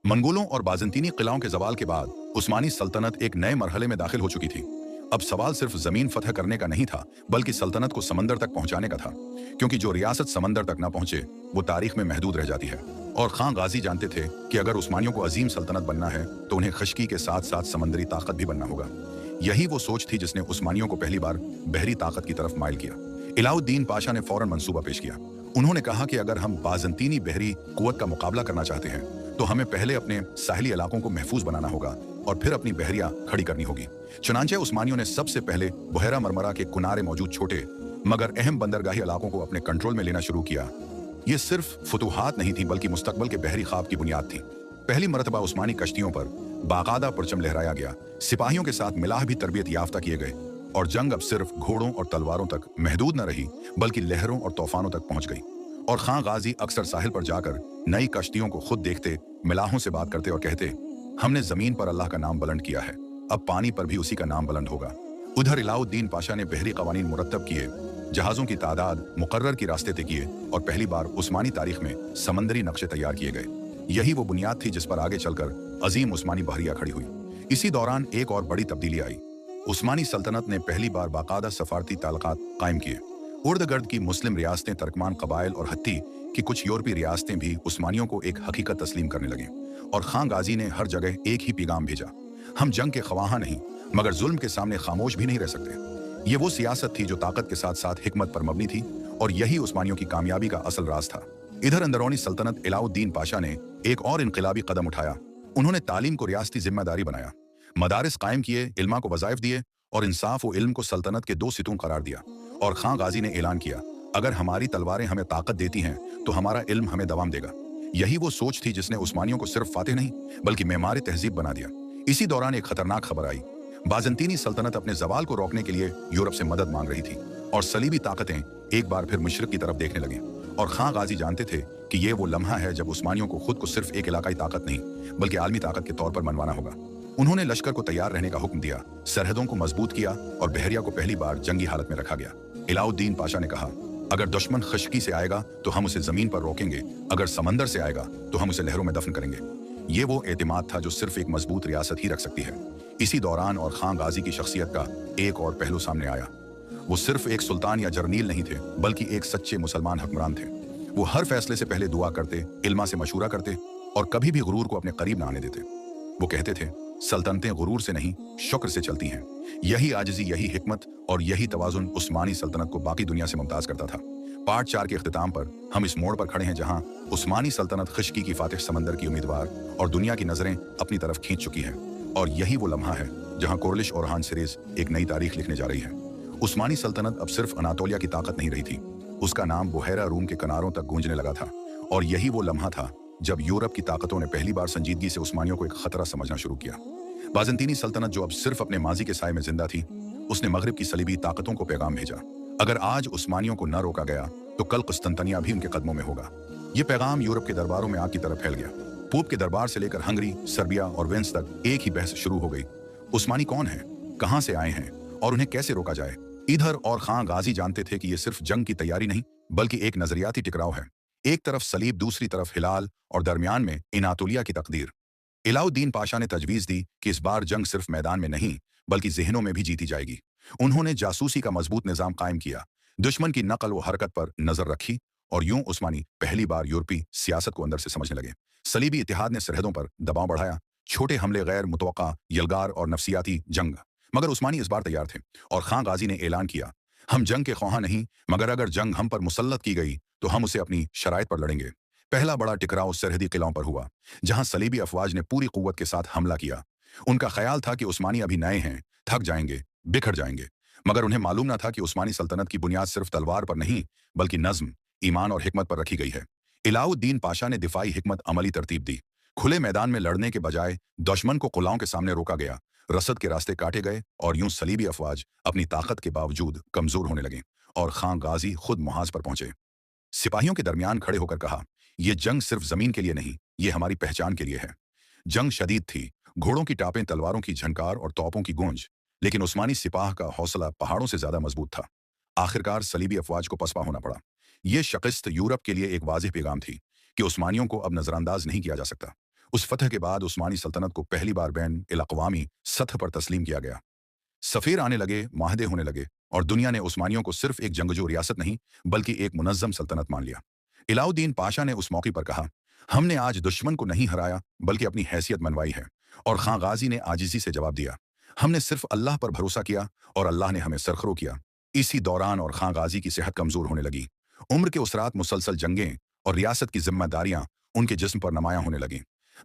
मंगोलों और बाज़ंतीनी किलाओं के ज़वाल के बाद उस्मानी सल्तनत एक नए मरहले में दाखिल हो चुकी थी। अब सवाल सिर्फ ज़मीन फतह करने का नहीं था, बल्कि सल्तनत को समंदर तक पहुंचाने का था, क्योंकि जो रियासत समंदर तक ना पहुंचे वो तारीख में महदूद रह जाती है। और खां गाजी जानते थे कि अगर उस्मानियों को अजीम सल्तनत बनना है तो उन्हें खश्की के साथ साथ समंदरी ताकत भी बनना होगा। यही वो सोच थी जिसने उस्मानियों को पहली बार बहरी ताकत की तरफ माइल किया। इलाउद्दीन पाशा ने फौरन मंसूबा पेश किया। उन्होंने कहा कि अगर हम बाज़ंतीनी बहरी कुव्वत का मुकाबला करना चाहते हैं तो हमें पहले अपने साहिली इलाकों को महफूज बनाना होगा और फिर अपनी बहरिया खड़ी करनी होगी। चुनांचे उस्मानियों ने सबसे पहले बुहैरा मरमरा के किनारे मौजूद छोटे मगर अहम बंदरगाही इलाकों को अपने कंट्रोल में लेना शुरू किया। ये सिर्फ फतूहात नहीं थी, बल्कि मुस्तकबल के बहरी ख्वाब की बुनियाद थी। पहली मरतबा उस्मानी कश्तियों पर बाकायदा परचम लहराया गया, सिपाहियों के साथ मिलाह भी तरबियत याफ्ता किए गए और जंग अब सिर्फ घोड़ों और तलवारों तक महदूद न रही, बल्कि लहरों और तूफानों तक पहुंच गई। और खां गाजी अक्सर साहिल पर जाकर नई कश्तियों को खुद देखते, मिलाहों से बात करते और कहते, हमने जमीन पर अल्लाह का नाम बुलंद किया है, अब पानी पर भी उसी का नाम बुलंद होगा। उधर इलाउद्दीन पाशा ने बहरी कवानीन मुरतब किए, जहाजों की तादाद मुकर्रर की रास्ते तय किए और पहली बार उस्मानी तारीख में समंदरी नक्शे तैयार किए गए। यही वो बुनियाद थी जिस पर आगे चलकर अजीम उस्मानी बहरिया खड़ी हुई। इसी दौरान एक और बड़ी तब्दीली आई। उस्मानी सल्तनत ने पहली बार बाकायदा सफारती ताल्लुकात कायम किए। उर्द-गर्द की मुस्लिम रियासतें, तर्कमान कबाइल और हत्ती की कुछ यूरोपीय रियासतें भी उस्मानियों को एक हकीकत तस्लीम करने लगे। और खां गाजी ने हर जगह एक ही पैगाम भेजा, हम जंग के ख्वाहा नहीं, मगर जुल्म के सामने खामोश भी नहीं रह सकते। ये वो सियासत थी जो ताकत के साथ साथ हिकमत पर मबनी थी, और यही उस्मानियों की कामयाबी का असल राज था। इधर अंदरूनी सल्तनत इलाउद्दीन पाशा ने एक और इनकलाबी कदम उठाया। उन्होंने तालीम को रियासती जिम्मेदारी बनाया, मदारिस कायम किए, इल्मा को वज़ाइफ दिए और इंसाफ व इल्म को सल्तनत के दो सितून करार दिया। और खां गाजी ने ऐलान किया, अगर हमारी तलवारें हमें ताकत देती हैं तो हमारा इल्म हमें दवाम देगा। यही वो सोच थी जिसने उस्मानियों को सिर्फ फातेह नहीं, बल्कि मेमार तहजीब बना दिया। इसी दौरान एक खतरनाक खबर आई। बाज़ंतीनी सल्तनत अपने जवाल को रोकने के लिए यूरोप से मदद मांग रही थी और सलीबी ताकतें एक बार फिर मशरिक की तरफ देखने लगी। और खां गाजी जानते थे कि ये वो लम्हा है जब उस्मानियों को खुद को सिर्फ एक इलाकाई ताकत नहीं, बल्कि आलमी ताकत के तौर पर मनवाना होगा। उन्होंने लश्कर को तैयार रहने का हुक्म दिया, सरहदों को मजबूत किया और बहरिया को पहली बार जंगी हालत में रखा गया। इलाउद्दीन पाशा ने कहा, अगर दुश्मन खश्की से आएगा तो हम उसे जमीन पर रोकेंगे, अगर समंदर से आएगा तो हम उसे लहरों में दफन करेंगे। ये वो एतमाद था जो सिर्फ एक मजबूत रियासत ही रख सकती है। इसी दौरान और खां गाजी की शख्सियत का एक और पहलू सामने आया। वो सिर्फ एक सुल्तान या जर्नील नहीं थे, बल्कि एक सच्चे मुसलमान हुक्मरान थे। वो हर फैसले से पहले दुआ करते, इल्मा से मशूरा करते और कभी भी गुरूर को अपने करीब न आने देते। वो कहते थे, सल्तनतें गुरूर से नहीं, शुक्र से चलती हैं। यही आजिज़ी, यही हिकमत और यही तवाज़ुन उस्मानी सल्तनत को बाकी दुनिया से मुमताज़ करता था। पार्ट 4 के इख्तिताम पर हम इस मोड़ पर खड़े हैं जहां उस्मानी सल्तनत खिश्की की फातिह समंदर की उम्मीदवार और दुनिया की नज़रें अपनी तरफ खींच चुकी हैं। और यही वो लम्हा है जहां कोरलिश ओरहान सीरीज एक नई तारीख लिखने जा रही है। उस्मानी सल्तनत अब सिर्फ अनातोलिया की ताकत नहीं रही थी, उसका नाम बुहैरा रूम के किनारों तक गूंजने लगा था। और यही वो लम्हा था जब यूरोप की ताकतों ने पहली बार संजीदगी से उस्मानियों को एक खतरा समझना शुरू किया। बाज़ंतीनी सल्तनत जो अब सिर्फ अपने माजी के साए में जिंदा थी, उसने मगरिब की सलीबी ताकतों को पैगाम भेजा, अगर आज उस्मानियों को न रोका गया तो कल कुस्तंतनिया भी उनके कदमों में होगा। ये पैगाम यूरोप के दरबारों में आग की तरह फैल गया। पोप के दरबार से लेकर हंगरी, सर्बिया और वेंस तक एक ही बहस शुरू हो गई, उस्मानी कौन है, कहां से आए हैं और उन्हें कैसे रोका जाए। इधर और खां गाजी जानते थे कि यह सिर्फ जंग की तैयारी नहीं, बल्कि एक नजरियाती टकराव है। एक तरफ सलीब, दूसरी तरफ हिलाल और दरमियान में इनातोलिया की तकदीर। इलाउद्दीन पाशा ने तजवीज़ दी कि इस बार जंग सिर्फ मैदान में नहीं, बल्कि जहनों में भी जीती जाएगी। उन्होंने जासूसी का मजबूत निजाम कायम किया, दुश्मन की नकल व हरकत पर नजर रखी और यूं उस्मानी पहली बार यूरोपीय सियासत को अंदर से समझने लगे। सलीबी इत्तेहाद ने सरहदों पर दबाव बढ़ाया, छोटे हमले, गैर मुतवक्का यलगार और नफसियाती जंग। मगर उस्मानी इस बार तैयार थे और खां गाजी ने ऐलान किया, हम जंग के ख्वाहा नहीं, मगर अगर जंग हम पर मुसल्लत की गई तो हम उसे अपनी शराइत पर लड़ेंगे। पहला बड़ा टकराव सरहदी किलों पर हुआ, जहां सलीबी अफवाज ने पूरी कुव्वत के साथ हमला किया। उनका ख्याल था कि उस्मानी अभी नए हैं, थक जाएंगे, बिखर जाएंगे, मगर उन्हें मालूम न था कि उस्मानी सल्तनत की बुनियाद सिर्फ तलवार पर नहीं, बल्कि नज्म, ईमान और हिकमत पर रखी गई है। इलाउद्दीन पाशा ने दिफाई हिकमत अमली तरतीब दी। खुले मैदान में लड़ने के बजाय दुश्मन को कुलाओं के सामने रोका गया, रसद के रास्ते काटे गए और यूं सलीबी अफवाज अपनी ताकत के बावजूद कमजोर होने लगे। और खां गाजी खुद मुहाज पर पहुंचे, सिपाहियों के दरमियान खड़े होकर कहा, यह जंग सिर्फ जमीन के लिए नहीं, ये हमारी पहचान के लिए है। जंग शदीद थी, घोड़ों की टापें, तलवारों की झनकार और तोपों की गूंज, लेकिन उस्मानी सिपाह का हौसला पहाड़ों से ज्यादा मजबूत था। आखिरकार सलीबी अफवाज को पसपा होना पड़ा। यह शिकस्त यूरोप के लिए एक वाज़ेह पैगाम थी कि उस्मानियों को अब नजरअंदाज नहीं किया जा सकता। उस फतह के बाद उस्मानी सल्तनत को पहली बार बैन अल-अक़वामी सतह पर तस्लीम किया गया। सफ़ीर आने लगे, माहदे होने लगे और दुनिया ने उस्मानियों को सिर्फ एक जंगजू रियासत नहीं बल्कि एक मुनज़्ज़म सल्तनत मान लिया। अलाउद्दीन पाशा ने उस मौके पर कहा, हमने आज दुश्मन को नहीं हराया बल्कि अपनी हैसियत मनवाई है। और खां गाजी ने आजिज़ी से जवाब दिया, हमने सिर्फ अल्लाह पर भरोसा किया और अल्लाह ने हमें सरखरो किया। इसी दौरान और खां गाजी की सेहत कमज़ोर होने लगी। उम्र के उसरात, मुसलसल जंगें और रियासत की जिम्मेदारियां उनके जिस्म पर नुमायां होने लगीं।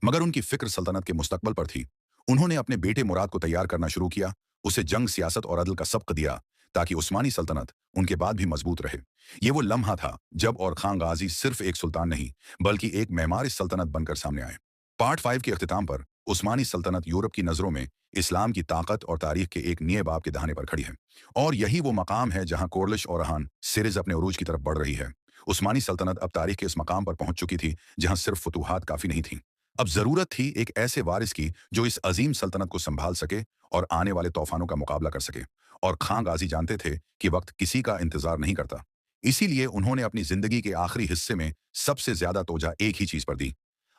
मगर उनकी फ़िक्र सल्तनत के मुस्तकबल पर थी। उन्होंने अपने बेटे मुराद को तैयार करना शुरू किया, उसे जंग, सियासत और अदल का सबक दिया ताकि उस्मानी सल्तनत उनके बाद भी मजबूत रहे। ये वो लम्हा था जब और खां गाजी सिर्फ एक सुल्तान नहीं बल्कि एक मेमार सल्तनत बनकर सामने आए। पार्ट 5 के अख्तिताम पर उस्मानी सल्तनत यूरोप की नज़रों में इस्लाम की ताकत और तारीख के एक नए बाब के दहाने पर खड़ी है। और यही वो मकाम है जहां कोरलिश और रहान सीरीज अपने उरूज की तरफ बढ़ रही है। उस्मानी सल्तनत अब तारीख के इस मकाम पर पहुंच चुकी थी जहां सिर्फ फतूहात काफ़ी नहीं थी। अब ज़रूरत थी एक ऐसे वारिस की जो इस अजीम सल्तनत को संभाल सके और आने वाले तूफानों का मुकाबला कर सके। और खां गाजी जानते थे कि वक्त किसी का इंतजार नहीं करता। इसीलिए उन्होंने अपनी जिंदगी के आखिरी हिस्से में सबसे ज्यादा तोजह एक ही चीज पर दी,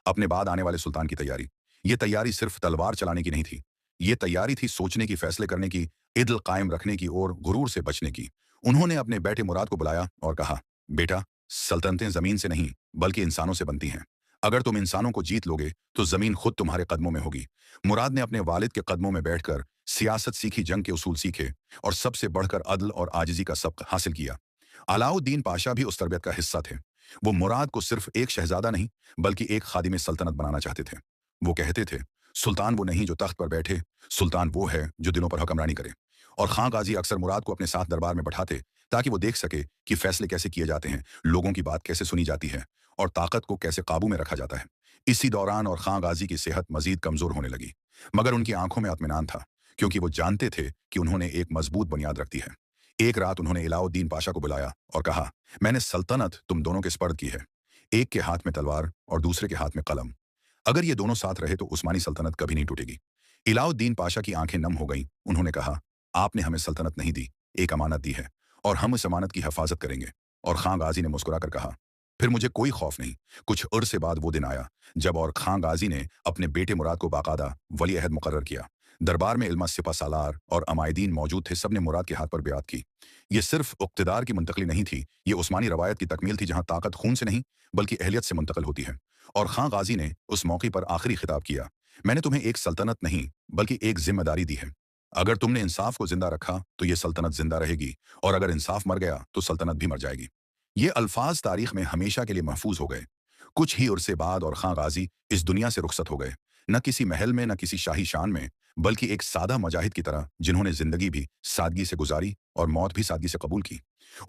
अपने बाद आने वाले सुल्तान की तैयारी। ये तैयारी सिर्फ तलवार चलाने की नहीं थी, ये तैयारी थी सोचने की, फैसले करने की, इदल कायम रखने की और गुरूर से बचने की। उन्होंने अपने बेटे मुराद को बुलाया और कहा, बेटा, सल्तनतें जमीन से नहीं बल्कि इंसानों से बनती हैं। अगर तुम इंसानों को जीत लोगे तो जमीन खुद तुम्हारे कदमों में होगी। मुराद ने अपने वालिद के कदमों में बैठकर सियासत सीखी, जंग के उसूल सीखे और सबसे बढ़कर अदल और आजिजी का सबक हासिल किया। अलाउद्दीन पाशा भी उस तरबियत का हिस्सा थे। वो मुराद को सिर्फ एक शहजादा नहीं बल्कि एक खादिम सल्तनत बनाना चाहते थे। वो कहते थे, सुल्तान वो नहीं जो तख्त पर बैठे, सुल्तान वो है जो दिलों पर हुक्मरानी करे। और खां गाजी अक्सर मुराद को अपने साथ दरबार में बैठाते ताकि वो देख सके कि फैसले कैसे किए जाते हैं, लोगों की बात कैसे सुनी जाती है और ताकत को कैसे काबू में रखा जाता है। इसी दौरान और खां गाजी की सेहत मजीद कमजोर होने लगी, मगर उनकी आंखों में इत्मीनान था क्योंकि वो जानते थे कि उन्होंने एक मजबूत बुनियाद रख दी है। एक रात उन्होंने अलाउद्दीन पाशा को बुलाया और कहा, मैंने सल्तनत तुम दोनों के स्पर्द की है, एक के हाथ में तलवार और दूसरे के हाथ में कलम। अगर ये दोनों साथ रहे तो उस्मानी सल्तनत कभी नहीं टूटेगी। अलाउद्दीन पाशा की आंखें नम हो गईं। उन्होंने कहा, आपने हमें सल्तनत नहीं दी, एक अमानत दी है और हम इस अमानत की हिफाजत करेंगे। और खां गाजी ने मुस्कुराकर कहा, फिर मुझे कोई खौफ नहीं। कुछ अरसे बाद वो दिन आया जब और खां गाजी ने अपने बेटे मुराद को बाकायदा वली अहद मुकर्रर किया। दरबार में इल्मा सिपा सालार और अमायदीन मौजूद थे, सबने मुराद के हाथ पर बेअत की। ये सिर्फ इक़्तिदार की मुंतकली नहीं थी, ये उस्मानी रवायत की तकमील थी जहां ताकत खून से नहीं बल्कि अहलियत से मुंतकिल होती है। और खां गाजी ने उस मौके पर आखिरी खिताब किया, मैंने तुम्हें एक सल्तनत नहीं बल्कि एक जिम्मेदारी दी है। अगर तुमने इंसाफ को जिंदा रखा तो ये सल्तनत जिंदा रहेगी और अगर इंसाफ मर गया तो सल्तनत भी मर जाएगी। ये अल्फाज तारीख में हमेशा के लिए महफूज हो गए। कुछ ही उर्से बाद और खां गाजी इस दुनिया से रुखसत हो गए, न किसी महल में, न किसी शाही शान में, बल्कि एक सादा मुजाहिद की तरह जिन्होंने जिंदगी भी सादगी से गुजारी और मौत भी सादगी से कबूल की।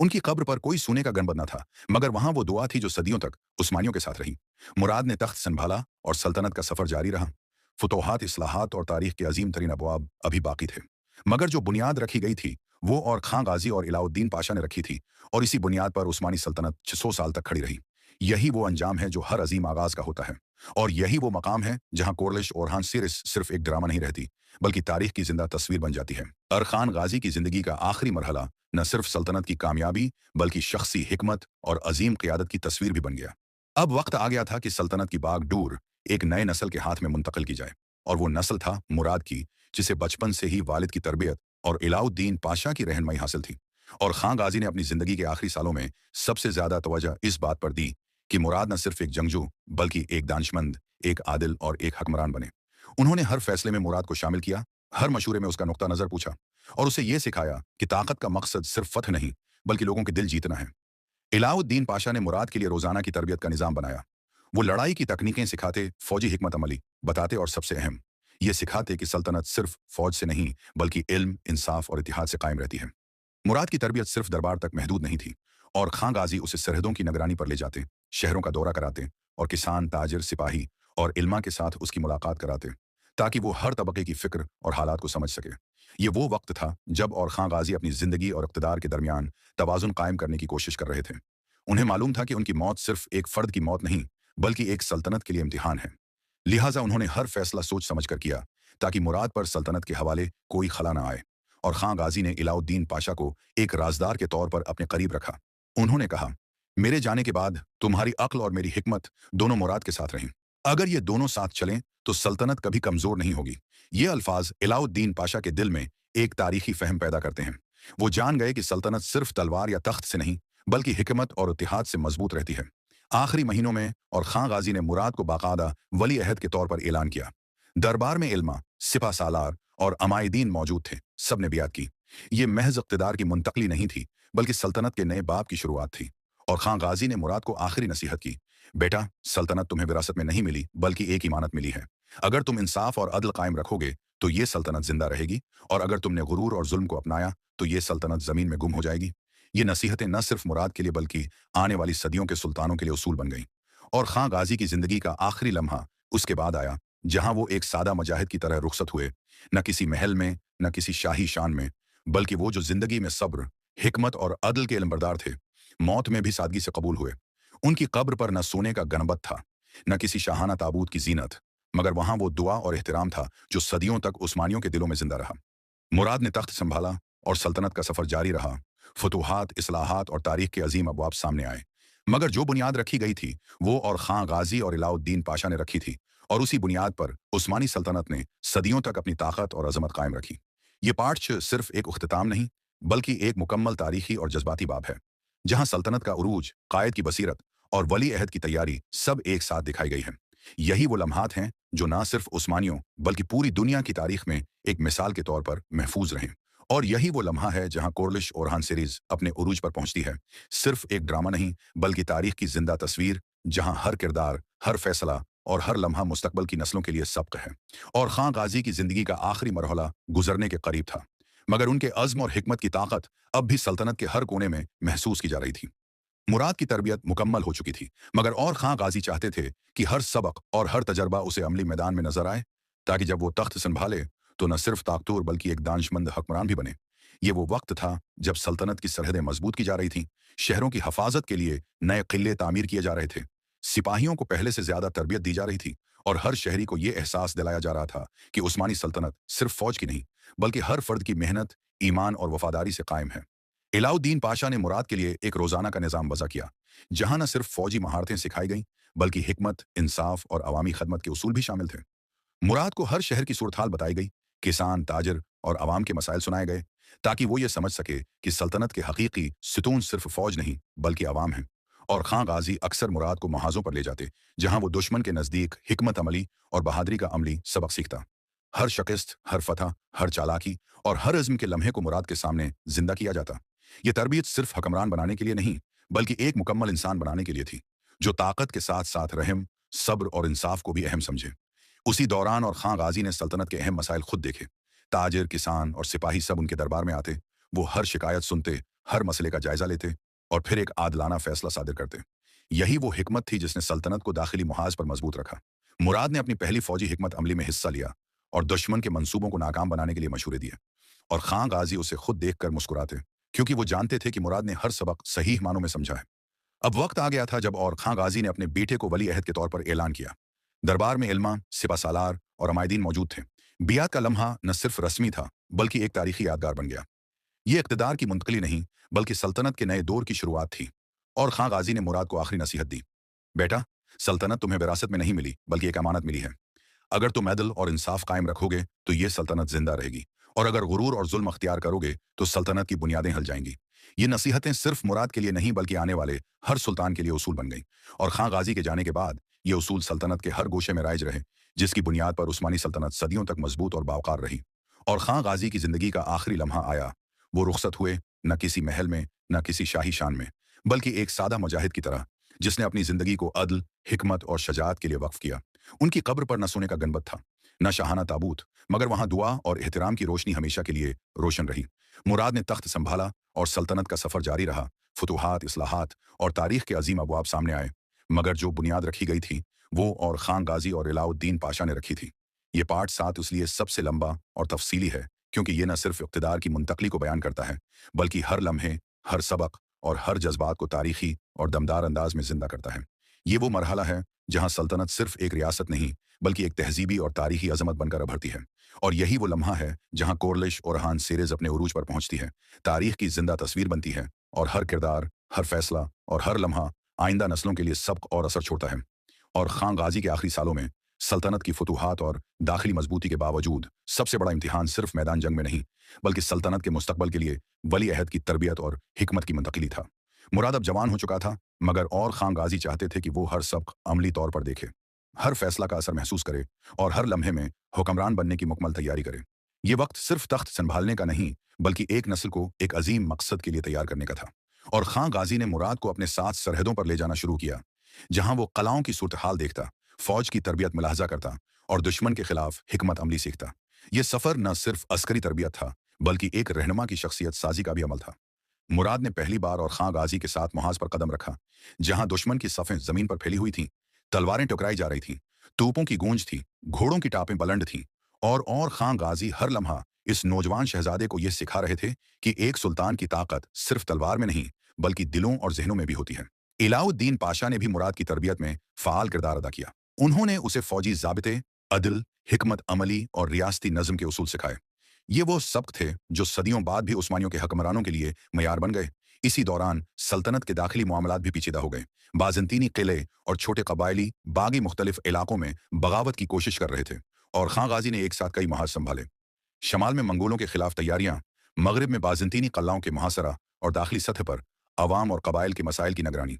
उनकी कब्र पर कोई सोने का गनबद न था, मगर वहां वो दुआ थी जो सदियों तक उस्मानियों के साथ रही। मुराद ने तख्त संभाला और सल्तनत का सफर जारी रहा। फुतोहात, इस्लाहात और तारीख के अजीम तरीन अबवाब अभी बाकी थे, मगर जो बुनियाद रखी गई थी वो और खां गाजी और अलाउद्दीन पाशा ने रखी थी। और इसी बुनियाद पर उस्मानी सल्तनत 600 साल तक खड़ी रही। यही वो अंजाम है जो हर अजीम आगाज का होता है, और यही वो मकाम है जहां कोरलिश और हान सीरीज सिर्फ एक ड्रामा नहीं रहती बल्कि तारीख की जिंदा तस्वीर बन जाती है। अरखान गाजी की जिंदगी का आखिरी मरहला न सिर्फ सल्तनत की कामयाबी बल्कि शख्सी हिकमत और अजीम क़ियादत की तस्वीर भी बन गया। अब वक्त आ गया था कि सल्तनत की बाग डोर एक नए नस्ल के हाथ में मुंतकिल की जाए, और वो नस्ल था मुराद की, जिसे बचपन से ही वालिद की तरबियत और अलाउद्दीन पाशा की रहनुमाई हासिल थी। और खां गाजी ने अपनी जिंदगी के आखिरी सालों में सबसे ज्यादा तवज्जो इस बात पर दी कि मुराद न सिर्फ एक जंगजू बल्कि एक दानिशमंद, एक आदिल और एक हकमरान बने। उन्होंने हर फैसले में मुराद को शामिल किया, हर मशूरे में उसका नुक्ता नजर पूछा और उसे यह सिखाया कि ताकत का मकसद सिर्फ फतह नहीं बल्कि लोगों के दिल जीतना है। अलाउद्दीन पाशा ने मुराद के लिए रोजाना की तरबियत का निजाम बनाया। वो लड़ाई की तकनीकें सिखाते, फौजी हिकमत अमली बताते और सबसे अहम ये सिखाते कि सल्तनत सिर्फ फौज से नहीं बल्कि इल्म, इंसाफ और इतिहाद से कायम रहती है। मुराद की तरबियत सिर्फ दरबार तक महदूद नहीं थी, और खां गाजी उसे सरहदों की निगरानी पर ले जाते, शहरों का दौरा कराते और किसान, ताजिर, सिपाही और इल्मा के साथ उसकी मुलाकात कराते ताकि वो हर तबके की फिक्र और हालात को समझ सके। ये वो वक्त था जब और खां गाजी अपनी जिंदगी और इक़्तिदार के दरमियान तवाज़ुन कायम करने की कोशिश कर रहे थे। उन्हें मालूम था कि उनकी मौत सिर्फ एक फर्द की मौत नहीं बल्कि एक सल्तनत के लिए इम्तिहान है। लिहाजा उन्होंने हर फैसला सोच समझ कर किया ताकि मुराद पर सल्तनत के हवाले कोई खला न आए। और खां गाजी ने अलाउद्दीन पाशा को एक राजदार के तौर पर अपने करीब रखा। उन्होंने कहा, मेरे जाने के बाद तुम्हारी अक्ल और मेरी हिकमत दोनों मुराद के साथ रहीं। अगर ये दोनों साथ चलें तो सल्तनत कभी कमजोर नहीं होगी। ये अल्फाज अलाउद्दीन पाशा के दिल में एक तारीखी फहम पैदा करते हैं। वो जान गए कि सल्तनत सिर्फ तलवार या तख्त से नहीं बल्कि हिकमत और इत्तेहाद से मजबूत रहती है। आखिरी महीनों में और खां गाजी ने मुराद को बाकायदा वली अहद के तौर पर ऐलान किया। दरबार में इल्मा, सिपा सालार और अमायदीन मौजूद थे। सब ने बियात की। ये महज इक़्तिदार की मुंतकली नहीं थी बल्कि सल्तनत के नए बाब की शुरुआत थी। और खां गाजी ने मुराद को आखिरी नसीहत की। बेटा, सल्तनत तुम्हें विरासत में नहीं मिली बल्कि एक इमानत मिली है। अगर तुम इंसाफ और अदल कायम रखोगे तो ये सल्तनत जिंदा रहेगी, और अगर तुमने गुरूर और जुल्म को अपनाया तो ये सल्तनत जमीन में गुम हो जाएगी। ये नसीहतें न सिर्फ मुराद के लिए बल्कि आने वाली सदियों के सुल्तानों के लिए उसूल बन गईं। और खां गाजी की जिंदगी का आखिरी लम्हा उसके बाद आया जहां वो एक सादा मुजाहिद की तरह रुखसत हुए, न किसी महल में, न किसी शाही शान में, बल्कि वो जो जिंदगी में सब्र, हिकमत और अदल के इल्मबरदार थे, मौत में भी सादगी से कबूल हुए। उनकी कब्र पर न सोने का गनबत था, न किसी शाहाना ताबूत की जीनत, मगर वहां वो दुआ और एहतराम था जो सदियों तक उस्मानियों के दिलों में जिंदा रहा। मुराद ने तख्त संभाला और सल्तनत का सफर जारी रहा। फतूहात, इस्लाहात और तारीख के अजीम अबवाब सामने आए। मगर जो बुनियाद रखी गई थी वो और खां गाजी और अलाउद्दीन पाशा ने रखी थी, और उसी बुनियाद पर उस्मानी सल्तनत ने सदियों तक अपनी ताकत और अजमत कायम रखी। ये पाठ सिर्फ एक उख्तिताम नहीं बल्कि एक मुकम्मल तारीखी और जज्बाती बाब है, जहां सल्तनत का उरूज, कायद की बसीरत और वली अहद की तैयारी सब एक साथ दिखाई गई है। यही वो लम्हात हैं जो न सिर्फ उस्मानियों बल्कि पूरी दुनिया की तारीख में एक मिसाल के तौर पर महफूज रहें। और यही वो लम्हा है जहां कोरलिश ओरहान सीरीज अपने उरूज पर पहुंचती है। सिर्फ एक ड्रामा नहीं बल्कि तारीख की जिंदा तस्वीर, जहां हर किरदार, हर फैसला और हर लम्हा मुस्तकबल की नस्लों के लिए सबक है। और खां गाजी की जिंदगी का आखिरी मरहला गुजरने के करीब था, मगर उनके अज़्म और हिकमत की ताकत अब भी सल्तनत के हर कोने में महसूस की जा रही थी। मुराद की तरबियत मुकम्मल हो चुकी थी, मगर और खां गाजी चाहते थे कि हर सबक और हर तजर्बा उसे अमली मैदान में नजर आए, ताकि जब वो तख्त संभाले तो न सिर्फ ताकतूर बल्कि एक दानिशमंद हुक्मरान भी बने। ये वो वक्त था जब सल्तनत की सरहदें मजबूत की जा रही थीं, शहरों की हफाजत के लिए नए किले तामीर किए जा रहे थे, सिपाहियों को पहले से ज्यादा तरबियत दी जा रही थी, और हर शहरी को यह एहसास दिलाया जा रहा था कि उस्मानी सल्तनत सिर्फ फौज की नहीं बल्कि हर फर्द की मेहनत, ईमान और वफादारी से कायम है। अलाउद्दीन पाशा ने मुराद के लिए एक रोजाना का निज़ाम वज़ा किया, जहां न सिर्फ फौजी महारतें सिखाई गईं बल्कि हिकमत, इंसाफ और अवामी खदमत के उसूल भी शामिल थे। मुराद को हर शहर की सूरत हाल बताई गई, किसान, ताजिर और अवाम के मसाइल सुनाए गए, ताकि वो ये समझ सके कि सल्तनत के हकीकी सितून सिर्फ फौज नहीं बल्कि अवाम है। और खां गाजी अक्सर मुराद को महाजों पर ले जाते, जहां वो दुश्मन के नज़दीक हिकमत अमली और बहादुरी का अमली सबक सीखता। हर शिकस्त, हर फतह, हर चालाकी और हर इज़्म के लम्हे को मुराद के सामने जिंदा किया जाता। ये तरबियत सिर्फ हुक्मरान बनाने के लिए नहीं बल्कि एक मुकम्मल इंसान बनाने के लिए थी, जो ताकत के साथ साथ रहम, सब्र और इंसाफ को भी अहम समझे। उसी दौरान और खां गाजी ने सल्तनत के अहम मसाइल खुद देखे। ताजिर, किसान और सिपाही सब उनके दरबार में आते। वो हर शिकायत सुनते, हर मसले का जायजा लेते और फिर एक आदलाना फैसला सादिर करते। यही वो हिकमत थी जिसने सल्तनत को दाखिली मुहाज पर मजबूत रखा। मुराद ने अपनी पहली फौजी हिकमत अमली में हिस्सा लिया और दुश्मन के मंसूबों को नाकाम बनाने के लिए मशवरे दिए। और खां गाजी उसे खुद देखकर मुस्कुराते, क्योंकि वो जानते थे कि मुराद ने हर सबक सही मानों में समझा है। अब वक्त आ गया था जब और खां गाजी ने अपने बेटे को वली अहद के तौर पर ऐलान किया। दरबार में इल्मा, सिपा सालार और अमायदीन मौजूद थे। बियात का लम्हा न सिर्फ रस्मी था बल्कि एक तारीखी यादगार बन गया। ये इक़्तिदार की मुंतकली नहीं बल्कि सल्तनत के नए दौर की शुरुआत थी। और खां गाजी ने मुराद को आखिरी नसीहत दी। बेटा, सल्तनत तुम्हें विरासत में नहीं मिली बल्कि एक अमानत मिली है। अगर तुम अदल और इंसाफ कायम रखोगे तो ये सल्तनत जिंदा रहेगी, और अगर गुरूर और जुल्म अख्तियार करोगे तो सल्तनत की बुनियादें हिल जाएंगी। ये नसीहतें सिर्फ मुराद के लिए नहीं बल्कि आने वाले हर सुल्तान के लिए उसूल बन गई। और खां गाजी के जाने के बाद ये उसूल सल्तनत के हर गोशे में राइज रहे, जिसकी बुनियाद पर उस्मानी सल्तनत सदियों तक मजबूत और बावकार रही। और खां गाजी की जिंदगी का आखिरी लम्हा आया। वो रुखसत हुए, न किसी महल में, न किसी शाही शान में, बल्कि एक सादा मुजाहिद की तरह, जिसने अपनी जिंदगी को अदल, हिकमत और शजात के लिए वक्फ किया। उनकी कब्र पर न सोने का गनबत था, न शाहाना ताबूत, मगर वहां दुआ और एहतराम की रोशनी हमेशा के लिए रोशन रही। मुराद ने तख्त संभाला और सल्तनत का सफर जारी रहा। फतूहात, इस्लाहात और तारीख के अजीम अबवाब सामने आए, मगर जो बुनियाद रखी गई थी वो और खां गाजी और अलाउद्दीन पाशा ने रखी थी। ये पार्ट 7 इसलिए सबसे लंबा और तफसीली है क्योंकि ये न सिर्फ इक़्तिदार की मुंतकली को बयान करता है बल्कि हर लम्हे, हर सबक और हर जज्बात को तारीखी और दमदार अंदाज में जिंदा करता है। ये वो मरहला है जहां सल्तनत सिर्फ एक रियासत नहीं बल्कि एक तहजीबी और तारीखी अजमत बनकर उभरती है। और यही वो लम्हा है जहां कोरलिश ओरहान सीरीज अपने उरूज पर पहुंचती है, तारीख की जिंदा तस्वीर बनती है, और हर किरदार, हर फैसला और हर लम्हा आइंदा नस्लों के लिए सबक और असर छोड़ता है। और खान गाजी के आखिरी सालों में सल्तनत की फतूहात और दाखिली मजबूती के बावजूद सबसे बड़ा इम्तिहान सिर्फ मैदान जंग में नहीं बल्कि सल्तनत के मुस्तकबल के लिए वली अहद की तरबियत और हिकमत की मुंतकिली था। मुराद अब जवान हो चुका था, मगर और खान गाजी चाहते थे कि वो हर सबक अमली तौर पर देखे, हर फैसला का असर महसूस करे और हर लम्हे में हुक्मरान बनने की मुकम्मल तैयारी करे। ये वक्त सिर्फ तख्त संभालने का नहीं बल्कि एक नस्ल को एक अजीम मकसद के लिए तैयार करने का था। और खान गाजी ने मुराद को अपने साथ सरहदों पर ले जाना शुरू किया, जहां वो कलाओं की सूरत हाल देखता, फौज की तरबियत मुलाहजा करता और दुश्मन के खिलाफ हिकमत अमली सीखता। ये सफर न सिर्फ अस्करी तरबियत था बल्कि एक रहनुमा की शख्सियत साजी का भी अमल था। मुराद ने पहली बार और खां गाजी के साथ मुहाज पर कदम रखा, जहां दुश्मन की सफ़ें जमीन पर फैली हुई थीं, तलवारें टकराई जा रही थीं, तोपों की गूंज थी, घोड़ों की टापें बुलंद थीं। और खां गाजी हर लम्हा इस नौजवान शहजादे को यह सिखा रहे थे कि एक सुल्तान की ताकत सिर्फ तलवार में नहीं बल्कि दिलों और जहनों में भी होती है। इलाउद्दीन पाशा ने भी मुराद की तरबियत में फ़ाल किरदार अदा किया। उन्होंने उसे फौजी ज़ाबिते, अदल, हिकमत अमली और रियासती नज़म के उसूल सिखाए। ये वो सबक थे जो सदियों बाद भी उस्मानियों के हकमरानों के लिए मयार बन गए। इसी दौरान सल्तनत के दाखिली मामलात भी पेचीदा हो गए। बाज़ंतीनी किले और छोटे कबायली बागी मुख्तलिफ इलाकों में बगावत की कोशिश कर रहे थे और खां गाजी ने एक साथ कई महाज संभाले। शमाल में मंगोलों के खिलाफ तैयारियां, मगरब में बाज़ंतीनी कल्लाओं के मुहासरा और दाखिली सतह पर अवाम और कबाइल के मसाइल की निगरानी।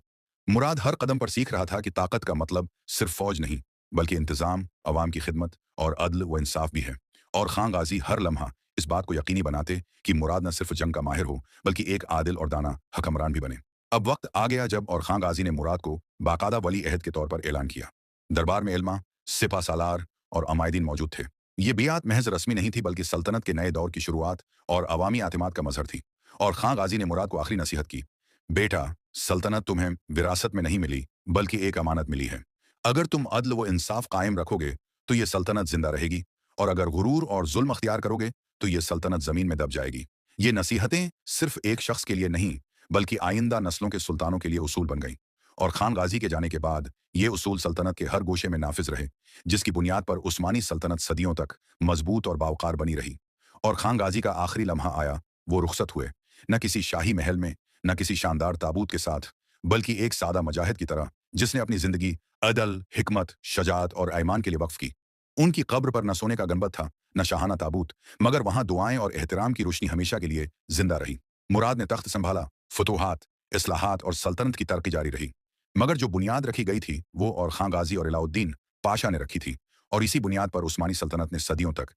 मुराद हर कदम पर सीख रहा था कि ताकत का मतलब सिर्फ फौज नहीं बल्कि इंतजाम, अवाम की खिदमत और अदल व इंसाफ भी है। और खां गाजी हर लम्हा इस बात को यकीनी बनाते कि मुराद न सिर्फ जंग का माहिर हो बल्कि एक आदिल और दाना हकमरान भी बने। अब वक्त आ गया जब और खां गाजी ने मुराद को बाकायदा वली अहद के तौर पर ऐलान किया। दरबार में इल्मा, सिपा सालार और अमायदीन मौजूद थे। ये बियात महज रस्मी नहीं थी बल्कि सल्तनत के नए दौर की शुरुआत और अवामी आतिमाद का मजहर थी। और खां गाजी ने मुराद को आखिरी नसीहत की, बेटा, सल्तनत तुम्हें विरासत में नहीं मिली बल्कि एक अमानत मिली है। अगर तुम अदल व इंसाफ कायम रखोगे तो ये सल्तनत जिंदा रहेगी, और अगर गुरूर और जुल्म अख्तियार करोगे तो ये सल्तनत जमीन में दब जाएगी। ये नसीहतें सिर्फ एक शख्स के लिए नहीं बल्कि आइंदा नस्लों के सुल्तानों के लिए उसूल बन गईं। और खान गाजी के जाने के बाद ये उसूल सल्तनत के हर गोशे में नाफिज रहे, जिसकी बुनियाद पर उस्मानी सल्तनत सदियों तक मजबूत और बावकार बनी रही। और खान गाजी का आखिरी लम्हा आया, वो रुखसत हुए, न किसी शाही महल में, न किसी शानदार ताबूत के साथ, बल्कि एक सादा मुजाहिद की तरह जिसने अपनी जिंदगी अदल, हिकमत, शजात और ईमान के लिए वक्फ की। उनकी कब्र पर न सोने का गनबद था, न शाहाना ताबूत, मगर वहां दुआएं और एहतराम की रोशनी हमेशा के लिए जिंदा रही। मुराद ने तख्त संभाला, फतूहात, इस्लाहात और सल्तनत की तरक्की जारी रही, मगर जो बुनियाद रखी गई थी वो और खां गाजी और इलाउद्दीन पाशा ने रखी थी। और इसी बुनियाद पर उस्मानी सल्तनत ने सदियों तक